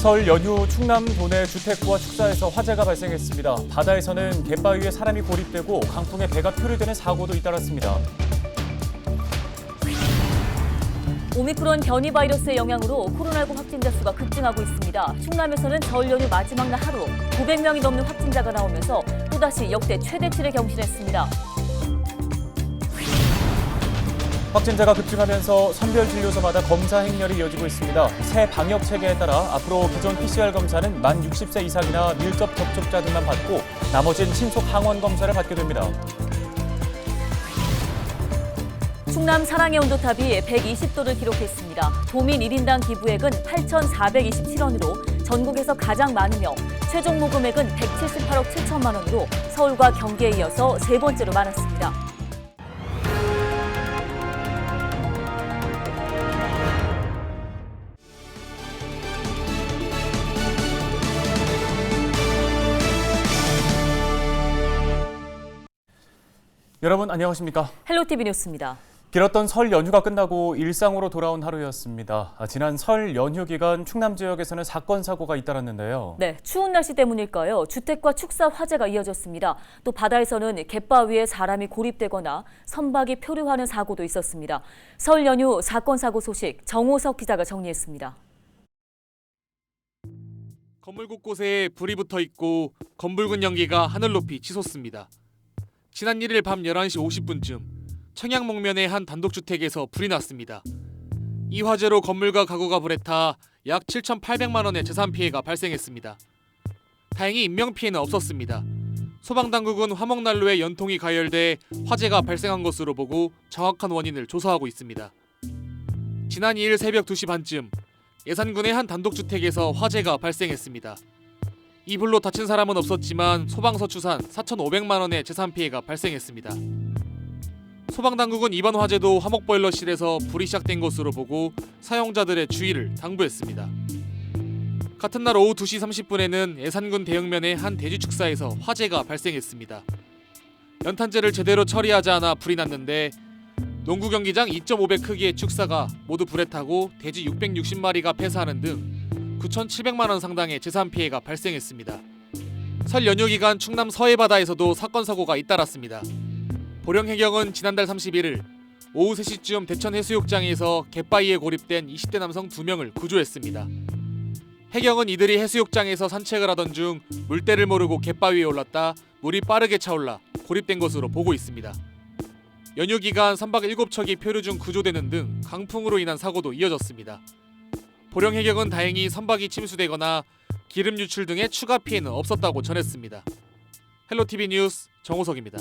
설 연휴 충남 도내 주택과 축사에서 화재가 발생했습니다. 바다에서는 갯바위에 사람이 고립되고 강풍에 배가 표류되는 사고도 잇따랐습니다. 오미크론 변이 바이러스의 영향으로 코로나19 확진자 수가 급증하고 있습니다. 충남에서는 설 연휴 마지막 날 하루 900명이 넘는 확진자가 나오면서 또다시 역대 최대치를 경신했습니다. 확진자가 급증하면서 선별진료소마다 검사 행렬이 이어지고 있습니다. 새 방역 체계에 따라 앞으로 기존 PCR 검사는 만 60세 이상이나 밀접 접촉자 등만 받고 나머지는 신속 항원 검사를 받게 됩니다. 충남 사랑의 온도탑이 120도를 기록했습니다. 도민 1인당 기부액은 8,427원으로 전국에서 가장 많으며 최종 모금액은 178억 7천만 원으로 서울과 경기에 이어서 세 번째로 많았습니다. 여러분 안녕하십니까? 헬로티비 뉴스입니다. 길었던 설 연휴가 끝나고 일상으로 돌아온 하루였습니다. 지난 설 연휴 기간 충남 지역에서는 사건 사고가 잇따랐는데요. 네, 추운 날씨 때문일까요? 주택과 축사 화재가 이어졌습니다. 또 바다에서는 갯바위에 사람이 고립되거나 선박이 표류하는 사고도 있었습니다. 설 연휴 사건 사고 소식 정호석 기자가 정리했습니다. 건물 곳곳에 불이 붙어 있고 검붉은 연기가 하늘 높이 치솟습니다. 지난 1일 밤 11시 50분쯤 청양목면의 한 단독주택에서 불이 났습니다. 이 화재로 건물과 가구가 불에 타 약 7,800만 원의 재산 피해가 발생했습니다. 다행히 인명피해는 없었습니다. 소방당국은 화목난로에 연통이 가열돼 화재가 발생한 것으로 보고 정확한 원인을 조사하고 있습니다. 지난 2일 새벽 2시 반쯤 예산군의 한 단독주택에서 화재가 발생했습니다. 이 불로 다친 사람은 없었지만 소방서 추산 4,500만 원의 재산 피해가 발생했습니다. 소방당국은 이번 화재도 화목보일러실에서 불이 시작된 것으로 보고 사용자들의 주의를 당부했습니다. 같은 날 오후 2시 30분에는 예산군 대형면의 한 대지 축사에서 화재가 발생했습니다. 연탄재를 제대로 처리하지 않아 불이 났는데 농구 경기장 2.5배 크기의 축사가 모두 불에 타고 돼지 660마리가 폐사하는 등 9,700만 원 상당의 재산 피해가 발생했습니다. 설 연휴 기간 충남 서해 바다에서도 사건 사고가 잇따랐습니다. 보령해경은 지난달 31일 오후 3시쯤 대천 해수욕장에서 갯바위에 고립된 20대 남성 2명을 구조했습니다. 해경은 이들이 해수욕장에서 산책을 하던 중 물때를 모르고 갯바위에 올랐다 물이 빠르게 차올라 고립된 것으로 보고 있습니다. 연휴 기간 선박 7척이 표류 중 구조되는 등 강풍으로 인한 사고도 이어졌습니다. 보령해경은 다행히 선박이 침수되거나 기름 유출 등의 추가 피해는 없었다고 전했습니다. 헬로티비 뉴스 정호석입니다.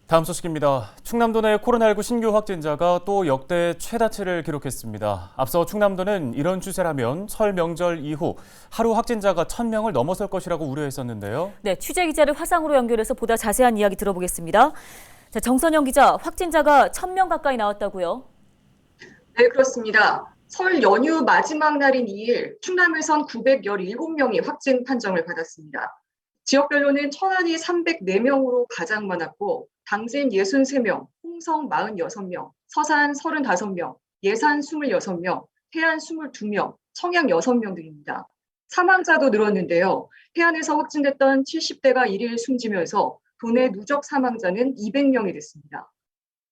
다음 소식입니다. 충남도 내 코로나19 신규 확진자가 또 역대 최다치를 기록했습니다. 앞서 충남도는 이런 추세라면 설 명절 이후 하루 확진자가 1,000명을 넘어설 것이라고 우려했었는데요. 네, 취재 기자를 화상으로 연결해서 보다 자세한 이야기 들어보겠습니다. 자, 정선영 기자, 확진자가 1,000명 가까이 나왔다고요? 네, 그렇습니다. 설 연휴 마지막 날인 2일 충남에선 917명이 확진 판정을 받았습니다. 지역별로는 천안이 304명으로 가장 많았고 당진 63명, 홍성 46명, 서산 35명, 예산 26명, 해안 22명, 청양 6명 등입니다. 사망자도 늘었는데요. 해안에서 확진됐던 70대가 1일 숨지면서 도내 누적 사망자는 200명이 됐습니다.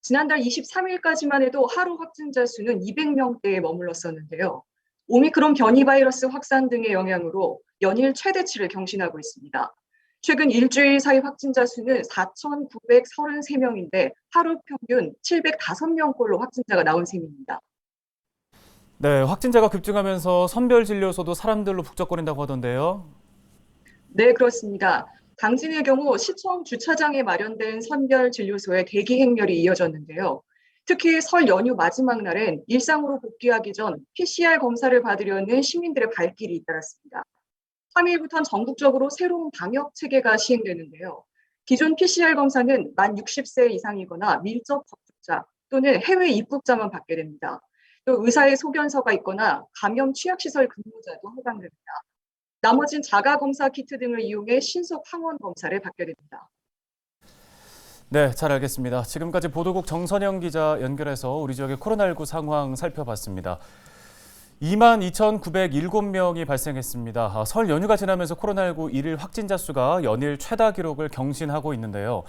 지난달 23일까지만 해도 하루 확진자 수는 200명대에 머물렀었는데요. 오미크론 변이 바이러스 확산 등의 영향으로 연일 최대치를 경신하고 있습니다. 최근 일주일 사이 확진자 수는 4,933명인데 하루 평균 705명꼴로 확진자가 나온 셈입니다. 네, 확진자가 급증하면서 선별진료소도 사람들로 북적거린다고 하던데요. 네, 그렇습니다. 당진의 경우 시청 주차장에 마련된 선별진료소에 대기 행렬이 이어졌는데요. 특히 설 연휴 마지막 날엔 일상으로 복귀하기 전 PCR 검사를 받으려는 시민들의 발길이 잇따랐습니다. 3일부터는 전국적으로 새로운 방역 체계가 시행되는데요. 기존 PCR 검사는 만 60세 이상이거나 밀접 접촉자 또는 해외 입국자만 받게 됩니다. 또 의사의 소견서가 있거나 감염 취약시설 근무자도 해당됩니다. 나머진 자가검사 키트 등을 이용해 신속 항원 검사를 받게 됩니다. 네, 잘 알겠습니다. 지금까지 보도국 정선영 기자 연결해서 우리 지역의 코로나19 상황 살펴봤습니다. 22,907명이 발생했습니다. 설 연휴가 지나면서 코로나19 일일 확진자 수가 연일 최다 기록을 경신하고 있는데요.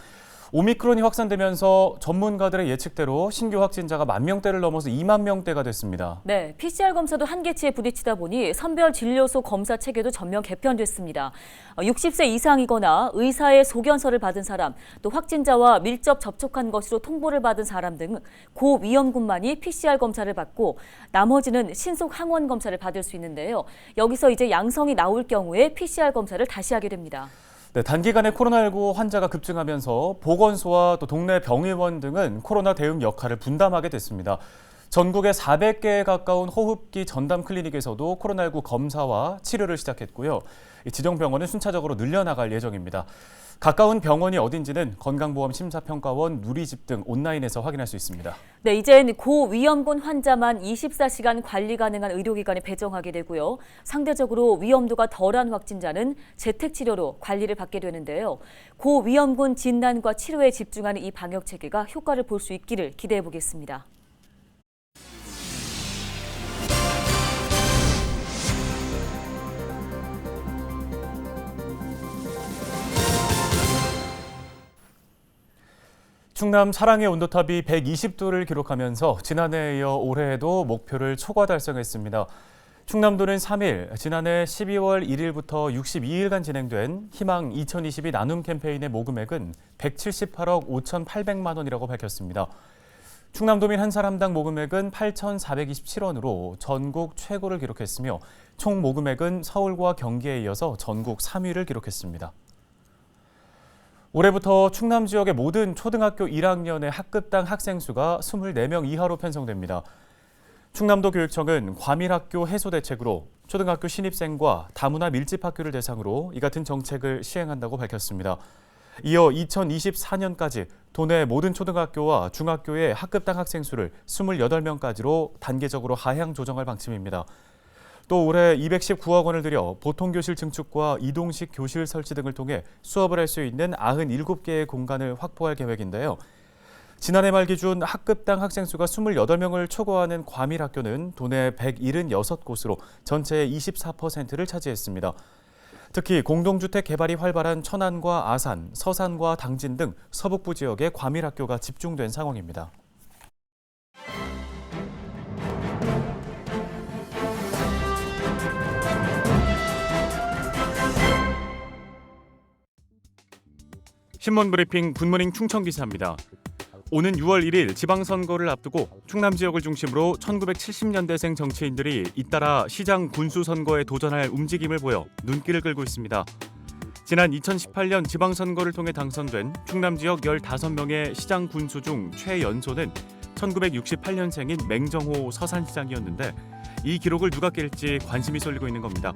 오미크론이 확산되면서 전문가들의 예측대로 신규 확진자가 10,000명대를 넘어서 20,000명대가 됐습니다. 네, PCR 검사도 한계치에 부딪히다 보니 선별 진료소 검사 체계도 전면 개편됐습니다. 60세 이상이거나 의사의 소견서를 받은 사람, 또 확진자와 밀접 접촉한 것으로 통보를 받은 사람 등 고위험군만이 PCR 검사를 받고 나머지는 신속 항원 검사를 받을 수 있는데요. 여기서 이제 양성이 나올 경우에 PCR 검사를 다시 하게 됩니다. 네, 단기간에 코로나19 환자가 급증하면서 보건소와 또 동네 병의원 등은 코로나 대응 역할을 분담하게 됐습니다. 전국에 400개에 가까운 호흡기 전담 클리닉에서도 코로나19 검사와 치료를 시작했고요. 지정병원은 순차적으로 늘려나갈 예정입니다. 가까운 병원이 어딘지는 건강보험 심사평가원, 누리집 등 온라인에서 확인할 수 있습니다. 네, 이젠 고위험군 환자만 24시간 관리 가능한 의료기관에 배정하게 되고요. 상대적으로 위험도가 덜한 확진자는 재택치료로 관리를 받게 되는데요. 고위험군 진단과 치료에 집중하는 이 방역 체계가 효과를 볼 수 있기를 기대해 보겠습니다. 충남 사랑의 온도탑이 120도를 기록하면서 지난해에 이어 올해에도 목표를 초과 달성했습니다. 충남도는 3일, 지난해 12월 1일부터 62일간 진행된 희망 2022 나눔 캠페인의 모금액은 178억 5,800만 원이라고 밝혔습니다. 충남도민 한 사람당 모금액은 8,427원으로 전국 최고를 기록했으며 총 모금액은 서울과 경기에 이어서 전국 3위를 기록했습니다. 올해부터 충남 지역의 모든 초등학교 1학년의 학급당 학생 수가 24명 이하로 편성됩니다. 충남도 교육청은 과밀학교 해소 대책으로 초등학교 신입생과 다문화 밀집학교를 대상으로 이 같은 정책을 시행한다고 밝혔습니다. 이어 2024년까지 도내 모든 초등학교와 중학교의 학급당 학생 수를 28명까지로 단계적으로 하향 조정할 방침입니다. 또 올해 219억 원을 들여 보통교실 증축과 이동식 교실 설치 등을 통해 수업을 할 수 있는 97개의 공간을 확보할 계획인데요. 지난해 말 기준 학급당 학생 수가 28명을 초과하는 과밀학교는 도내 176곳으로 전체의 24%를 차지했습니다. 특히 공동주택 개발이 활발한 천안과 아산, 서산과 당진 등 서북부 지역에 과밀학교가 집중된 상황입니다. 신문 브리핑 굿모닝 충청 기사입니다. 오는 6월 1일 지방선거를 앞두고 충남 지역을 중심으로 1970년대생 정치인들이 잇따라 시장 군수 선거에 도전할 움직임을 보여 눈길을 끌고 있습니다. 지난 2018년 지방선거를 통해 당선된 충남 지역 15명의 시장 군수 중 최연소는 1968년생인 맹정호 서산시장이었는데 이 기록을 누가 깰지 관심이 쏠리고 있는 겁니다.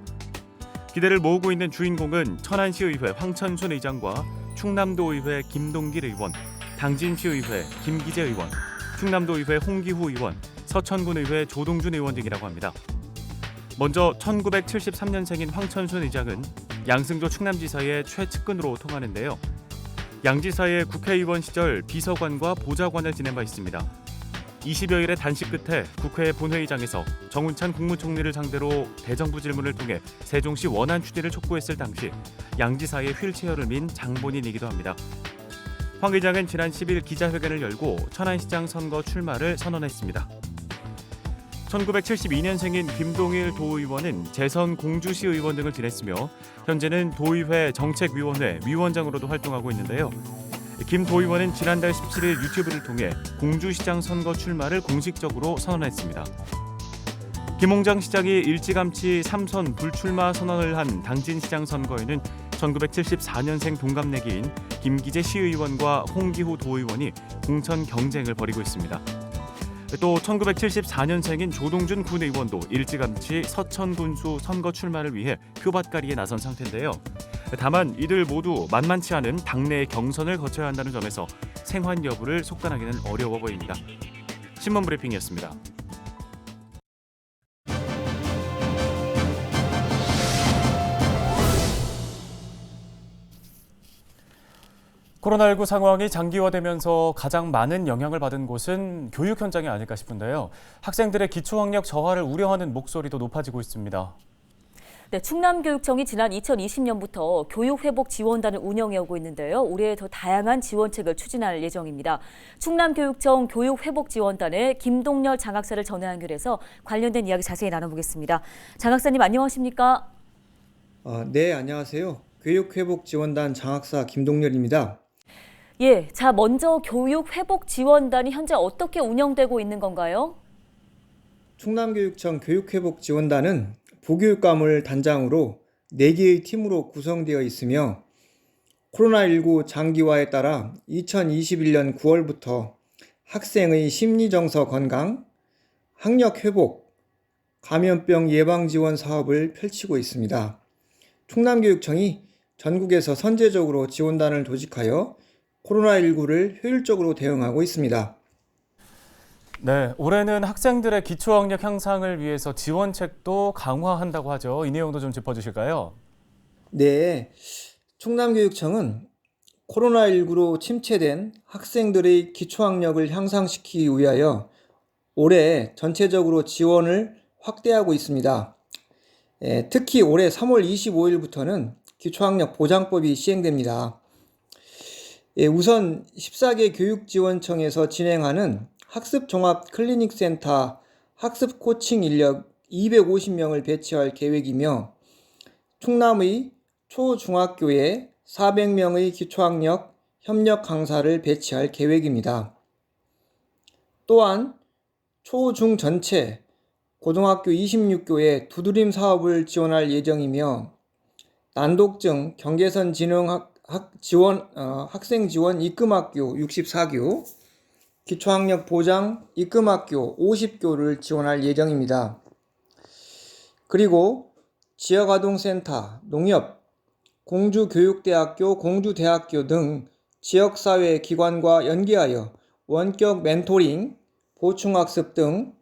기대를 모으고 있는 주인공은 천안시의회 황천순 의장과 충남도의회 김동길 의원, 당진시의회 김기재 의원, 충남도의회 홍기후 의원, 서천군의회 조동준 의원 등이라고 합니다. 먼저 1973년생인 황천순 의장은 양승조 충남지사의 최측근으로 통하는데요. 양 지사의 국회의원 시절 비서관과 보좌관을 지낸 바 있습니다. 20여일의 단식 끝에 국회 본회의장에서 정운찬 국무총리를 상대로 대정부 질문을 통해 세종시 원안 추진을 촉구했을 당시 양 지사의 휠체어를 민 장본인이기도 합니다. 황 의장은 지난 10일 기자회견을 열고 천안시장 선거 출마를 선언했습니다. 1972년생인 김동일 도의원은 재선 공주시 의원 등을 지냈으며 현재는 도의회 정책위원회 위원장으로도 활동하고 있는데요. 김 도의원은 지난달 17일 유튜브를 통해 공주시장 선거 출마를 공식적으로 선언했습니다. 김홍장 시장이 일찌감치 3선 불출마 선언을 한 당진시장 선거에는 1974년생 동갑내기인 김기재 시의원과 홍기후 도의원이 공천 경쟁을 벌이고 있습니다. 또 1974년생인 조동준 군의원도 일찌감치 서천군수 선거 출마를 위해 표밭狩이에 나선 상태인데요. 다만 이들 모두 만만치 않은 당내의 경선을 거쳐야 한다는 점에서 생환 여부를 속단하기는 어려워 보입니다. 신문 브리핑이었습니다. 코로나19 상황이 장기화되면서 가장 많은 영향을 받은 곳은 교육 현장이 아닐까 싶은데요. 학생들의 기초학력 저하를 우려하는 목소리도 높아지고 있습니다. 네, 충남교육청이 지난 2020년부터 교육회복지원단을 운영해오고 있는데요. 올해 더 다양한 지원책을 추진할 예정입니다. 충남교육청 교육회복지원단의 김동열 장학사를 전화 연결해서 관련된 이야기 자세히 나눠보겠습니다. 장학사님 안녕하십니까? 네, 안녕하세요. 교육회복지원단 장학사 김동열입니다. 예, 자 먼저 교육회복지원단이 현재 어떻게 운영되고 있는 건가요? 충남교육청 교육회복지원단은 부교육과물 단장으로 4개의 팀으로 구성되어 있으며 코로나19 장기화에 따라 2021년 9월부터 학생의 심리정서 건강, 학력 회복, 감염병 예방 지원 사업을 펼치고 있습니다. 충남교육청이 전국에서 선제적으로 지원단을 조직하여 코로나19를 효율적으로 대응하고 있습니다. 네, 올해는 학생들의 기초학력 향상을 위해서 지원책도 강화한다고 하죠. 이 내용도 좀 짚어주실까요? 네, 충남교육청은 코로나19로 침체된 학생들의 기초학력을 향상시키기 위하여 올해 전체적으로 지원을 확대하고 있습니다. 특히 올해 3월 25일부터는 기초학력 보장법이 시행됩니다. 우선 14개 교육지원청에서 진행하는 학습종합클리닉센터 학습 코칭 인력 250명을 배치할 계획이며 충남의 초중학교에 400명의 기초학력 협력 강사를 배치할 계획입니다. 또한 초중 전체 고등학교 26교에 두드림 사업을 지원할 예정이며 난독증 경계선 지능 학생 지원 입금학교 64교, 기초학력 보장 입금학교 50교를 지원할 예정입니다. 그리고 지역아동센터, 농협, 공주교육대학교, 공주대학교 등 지역사회 기관과 연계하여 원격 멘토링, 보충학습 등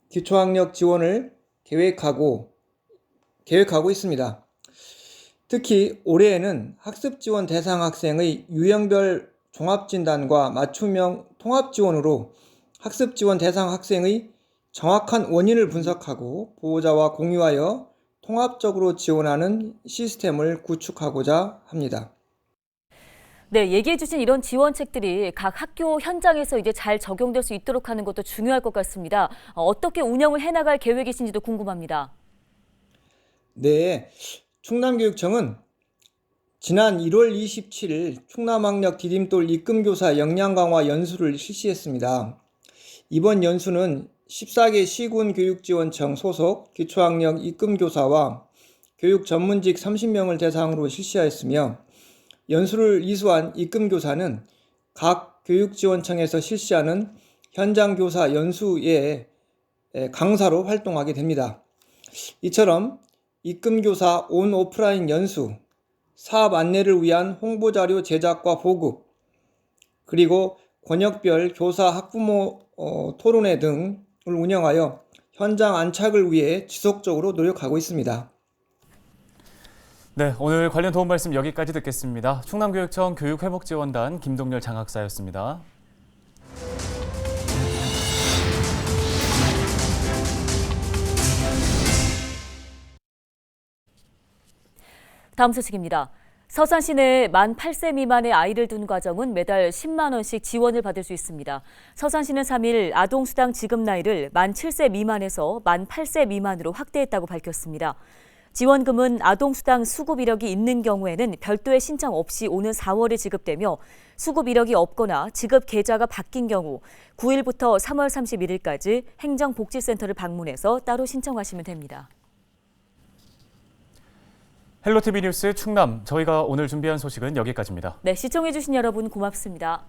기초학력 지원을 계획하고 있습니다. 특히 올해에는 학습지원 대상 학생의 유형별 종합진단과 맞춤형 통합지원으로 학습지원 대상 학생의 정확한 원인을 분석하고 보호자와 공유하여 통합적으로 지원하는 시스템을 구축하고자 합니다. 네, 얘기해 주신 이런 지원책들이 각 학교 현장에서 이제 잘 적용될 수 있도록 하는 것도 중요할 것 같습니다. 어떻게 운영을 해나갈 계획이신지도 궁금합니다. 네, 충남교육청은 지난 1월 27일 충남학력 디딤돌 입금교사 역량 강화 연수를 실시했습니다. 이번 연수는 14개 시군 교육지원청 소속 기초학력 입금교사와 교육 전문직 30명을 대상으로 실시하였으며 연수를 이수한 입금교사는 각 교육지원청에서 실시하는 현장교사 연수의 강사로 활동하게 됩니다. 이처럼 입금교사 온 오프라인 연수, 사업 안내를 위한 홍보자료 제작과 보급, 그리고 권역별 교사 학부모 토론회 등을 운영하여 현장 안착을 위해 지속적으로 노력하고 있습니다. 네, 오늘 관련 도움 말씀 여기까지 듣겠습니다. 충남교육청 교육회복지원단 김동열 장학사였습니다. 다음 소식입니다. 서산시 내에 만 8세 미만의 아이를 둔 가정은 매달 10만 원씩 지원을 받을 수 있습니다. 서산시는 3일 아동수당 지급 나이를 만 7세 미만에서 만 8세 미만으로 확대했다고 밝혔습니다. 지원금은 아동수당 수급 이력이 있는 경우에는 별도의 신청 없이 오는 4월에 지급되며 수급 이력이 없거나 지급 계좌가 바뀐 경우 9일부터 3월 31일까지 행정복지센터를 방문해서 따로 신청하시면 됩니다. 헬로티비 뉴스 충남, 저희가 오늘 준비한 소식은 여기까지입니다. 네, 시청해주신 여러분 고맙습니다.